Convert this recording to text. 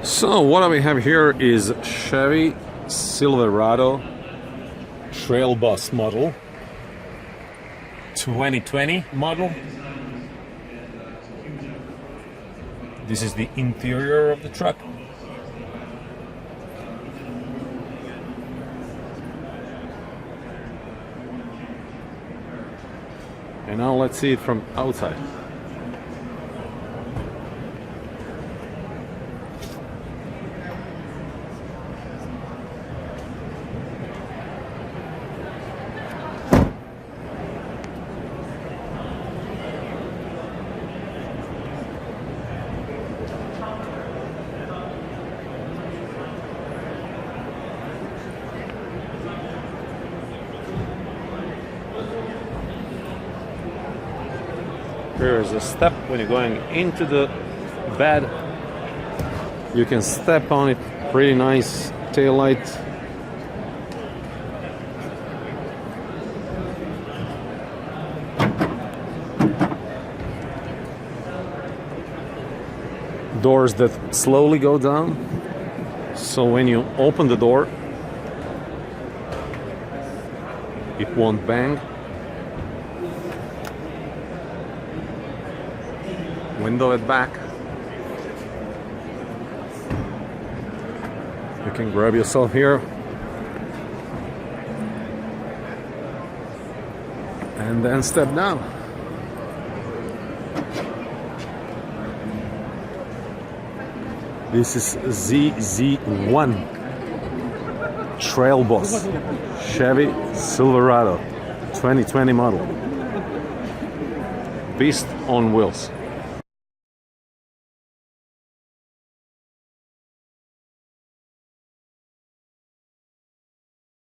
So what we have here is Chevy Silverado Trail Boss model, 2020 model. This is the interior of the truck. And now let's see it from outside. Here is a step when you're going into the bed. You can step on it. Pretty nice taillight. Doors that slowly go down. So when you open the door, it won't bang. Window at back. You can grab yourself here and then step down. This is ZZ1 Trail Boss Chevy Silverado 2020 model. Beast on wheels.